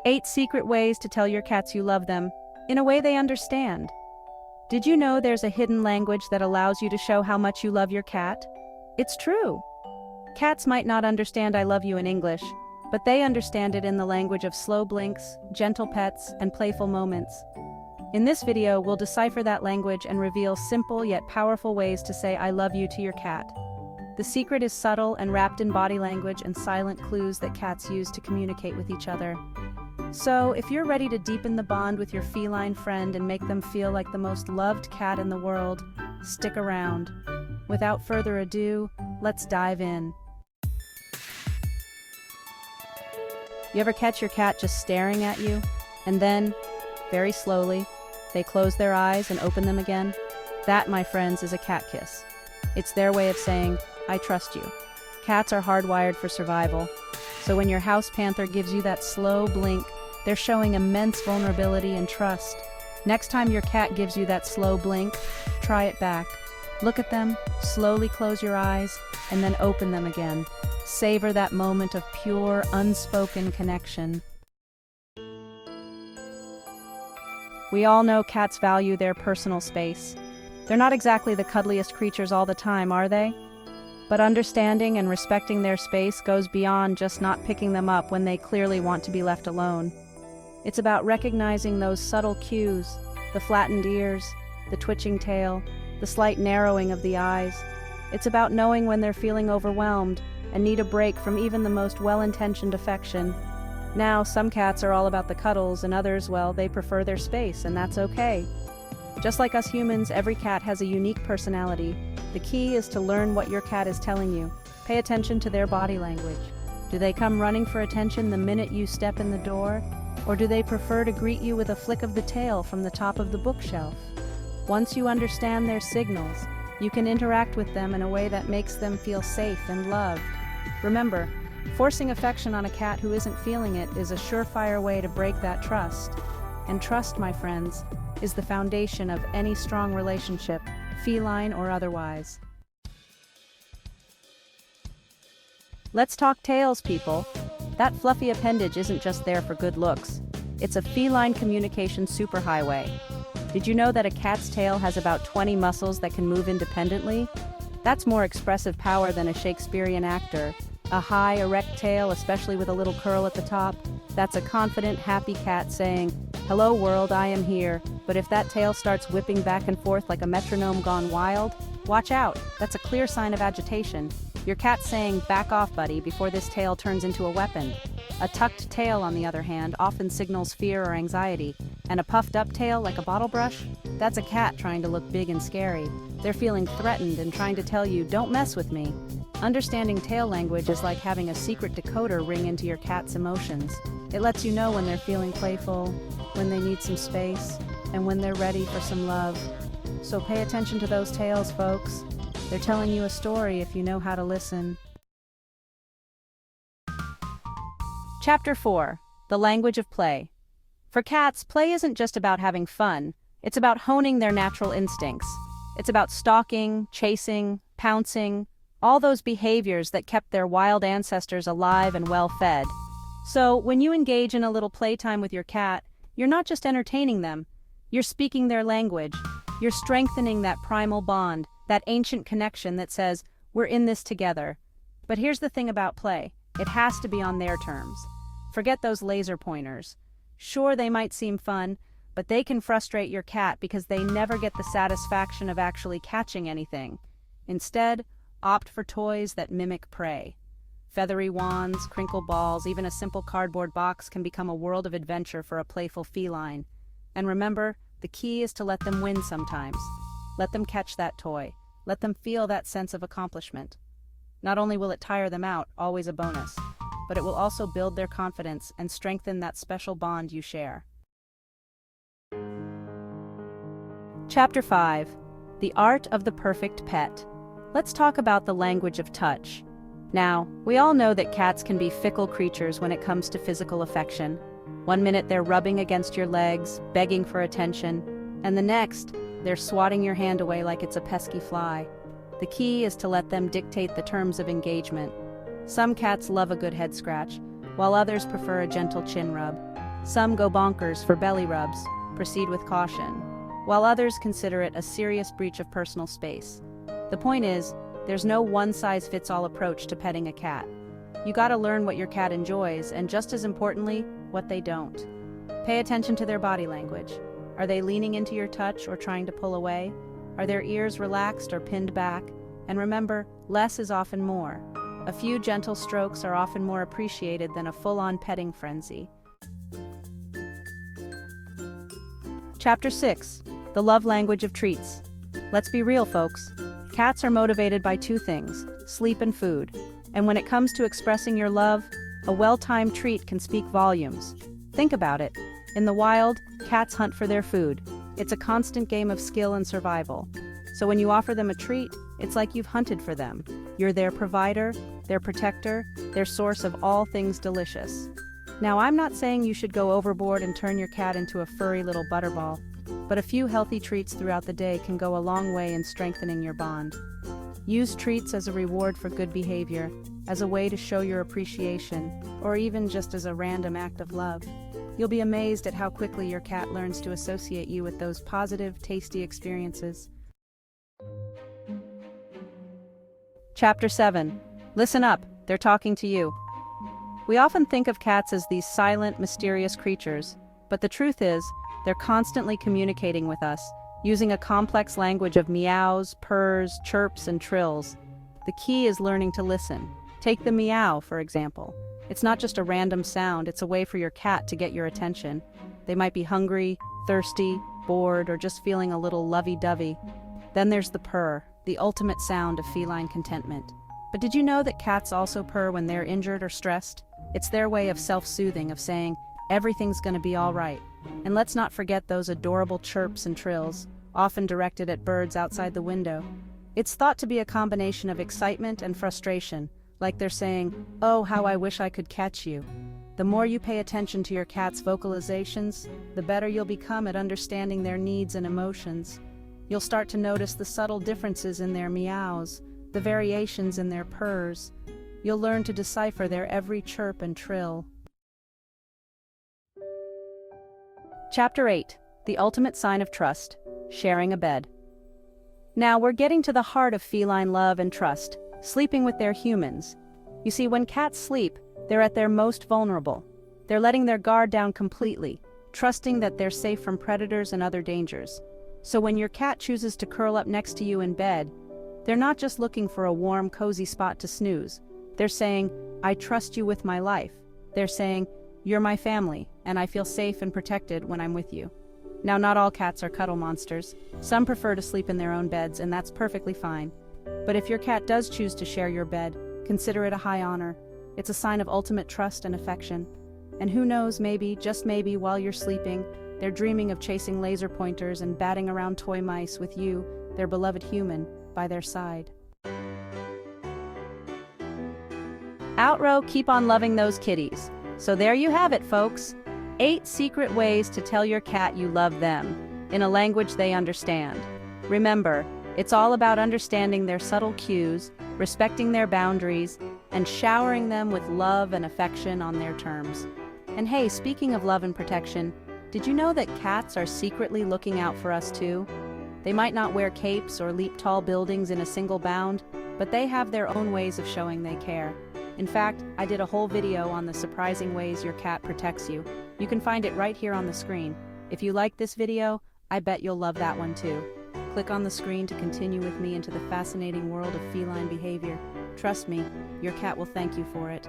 8 secret ways to tell your cats you love them, in a way they understand. Did you know there's a hidden language that allows you to show how much you love your cat? It's true. Cats might not understand "I love you" in English, but they understand it in the language of slow blinks, gentle pets, and playful moments. In this video, we'll decipher that language and reveal simple yet powerful ways to say "I love you" to your cat. The secret is subtle and wrapped in body language and silent clues that cats use to communicate with each other. So, if you're ready to deepen the bond with your feline friend and make them feel like the most loved cat in the world, stick around. Without further ado, let's dive in. You ever catch your cat just staring at you, and then, very slowly, they close their eyes and open them again? That, my friends, is a cat kiss. It's their way of saying, "I trust you." Cats are hardwired for survival, so when your house panther gives you that slow blink, they're showing immense vulnerability and trust. Next time your cat gives you that slow blink, try it back. Look at them, slowly close your eyes, and then open them again. Savor that moment of pure, unspoken connection. We all know cats value their personal space. They're not exactly the cuddliest creatures all the time, are they? But understanding and respecting their space goes beyond just not picking them up when they clearly want to be left alone. It's about recognizing those subtle cues, the flattened ears, the twitching tail, the slight narrowing of the eyes. It's about knowing when they're feeling overwhelmed and need a break from even the most well-intentioned affection. Now, some cats are all about the cuddles, and others, well, they prefer their space, and that's okay. Just like us humans, every cat has a unique personality. The key is to learn what your cat is telling you. Pay attention to their body language. Do they come running for attention the minute you step in the door? Or do they prefer to greet you with a flick of the tail from the top of the bookshelf? Once you understand their signals, you can interact with them in a way that makes them feel safe and loved. Remember, forcing affection on a cat who isn't feeling it is a surefire way to break that trust. And trust, my friends, is the foundation of any strong relationship, feline or otherwise. Let's talk tails, people. That fluffy appendage isn't just there for good looks. It's a feline communication superhighway. Did you know that a cat's tail has about 20 muscles that can move independently? That's more expressive power than a Shakespearean actor. A high, erect tail, especially with a little curl at the top, that's a confident, happy cat saying, "Hello world, I am here." But if that tail starts whipping back and forth like a metronome gone wild, watch out, that's a clear sign of agitation. Your cat's saying, "Back off, buddy," before this tail turns into a weapon. A tucked tail, on the other hand, often signals fear or anxiety, and a puffed-up tail like a bottle brush, that's a cat trying to look big and scary. They're feeling threatened and trying to tell you, "Don't mess with me." Understanding tail language is like having a secret decoder ring into your cat's emotions. It lets you know when they're feeling playful, when they need some space, and when they're ready for some love. So pay attention to those tails, folks. They're telling you a story if you know how to listen. Chapter 4. The Language of Play. For cats, play isn't just about having fun. It's about honing their natural instincts. It's about stalking, chasing, pouncing, all those behaviors that kept their wild ancestors alive and well-fed. So, when you engage in a little playtime with your cat, you're not just entertaining them. You're speaking their language. You're strengthening that primal bond, that ancient connection that says, "We're in this together." But here's the thing about play. It has to be on their terms. Forget those laser pointers. Sure, they might seem fun, but they can frustrate your cat because they never get the satisfaction of actually catching anything. Instead, opt for toys that mimic prey. Feathery wands, crinkle balls, even a simple cardboard box can become a world of adventure for a playful feline. And remember, the key is to let them win sometimes. Let them catch that toy. Let them feel that sense of accomplishment. Not only will it tire them out, always a bonus, but it will also build their confidence and strengthen that special bond you share. Chapter 5. The Art of the Perfect Pet. Let's talk about the language of touch. Now, we all know that cats can be fickle creatures when it comes to physical affection. One minute they're rubbing against your legs, begging for attention, and the next, they're swatting your hand away like it's a pesky fly. The key is to let them dictate the terms of engagement. Some cats love a good head scratch, while others prefer a gentle chin rub. Some go bonkers for belly rubs, proceed with caution, while others consider it a serious breach of personal space. The point is, there's no one-size-fits-all approach to petting a cat. You gotta learn what your cat enjoys, and just as importantly, what they don't. Pay attention to their body language. Are they leaning into your touch or trying to pull away? Are their ears relaxed or pinned back? And remember, less is often more. A few gentle strokes are often more appreciated than a full-on petting frenzy. Chapter 6. The Love Language of Treats. Let's be real, folks. Cats are motivated by two things: sleep and food. And when it comes to expressing your love, a well-timed treat can speak volumes. Think about it. In the wild, cats hunt for their food. It's a constant game of skill and survival. So when you offer them a treat, it's like you've hunted for them. You're their provider, their protector, their source of all things delicious. Now, I'm not saying you should go overboard and turn your cat into a furry little butterball, but a few healthy treats throughout the day can go a long way in strengthening your bond. Use treats as a reward for good behavior, as a way to show your appreciation, or even just as a random act of love. You'll be amazed at how quickly your cat learns to associate you with those positive, tasty experiences. Chapter 7. Listen up, they're talking to you. We often think of cats as these silent, mysterious creatures, but the truth is, they're constantly communicating with us, using a complex language of meows, purrs, chirps, and trills. The key is learning to listen. Take the meow, for example. It's not just a random sound, it's a way for your cat to get your attention. They might be hungry, thirsty, bored, or just feeling a little lovey-dovey. Then there's the purr, the ultimate sound of feline contentment. But did you know that cats also purr when they're injured or stressed? It's their way of self-soothing, of saying, everything's gonna be all right. And let's not forget those adorable chirps and trills, often directed at birds outside the window. It's thought to be a combination of excitement and frustration, like they're saying, "Oh, how I wish I could catch you." The more you pay attention to your cat's vocalizations, the better you'll become at understanding their needs and emotions. You'll start to notice the subtle differences in their meows, the variations in their purrs. You'll learn to decipher their every chirp and trill. Chapter 8. The Ultimate Sign of Trust. Sharing a bed. Now we're getting to the heart of feline love and trust, sleeping with their humans. You see, when cats sleep, they're at their most vulnerable. They're letting their guard down completely, trusting that they're safe from predators and other dangers. So when your cat chooses to curl up next to you in bed, they're not just looking for a warm, cozy spot to snooze. They're saying, "I trust you with my life." They're saying, "You're my family, and I feel safe and protected when I'm with you." Now, not all cats are cuddle monsters. Some prefer to sleep in their own beds, and that's perfectly fine. But if your cat does choose to share your bed, consider it a high honor. It's a sign of ultimate trust and affection. And who knows, maybe, just maybe, while you're sleeping, they're dreaming of chasing laser pointers and batting around toy mice with you, their beloved human, by their side. Outrow, keep on loving those kitties. So there you have it, folks. 8 secret ways to tell your cat you love them, in a language they understand. Remember, it's all about understanding their subtle cues, respecting their boundaries, and showering them with love and affection on their terms. And hey, speaking of love and protection, did you know that cats are secretly looking out for us too? They might not wear capes or leap tall buildings in a single bound, but they have their own ways of showing they care. In fact, I did a whole video on the surprising ways your cat protects you. You can find it right here on the screen. If you like this video, I bet you'll love that one too. Click on the screen to continue with me into the fascinating world of feline behavior. Trust me, your cat will thank you for it.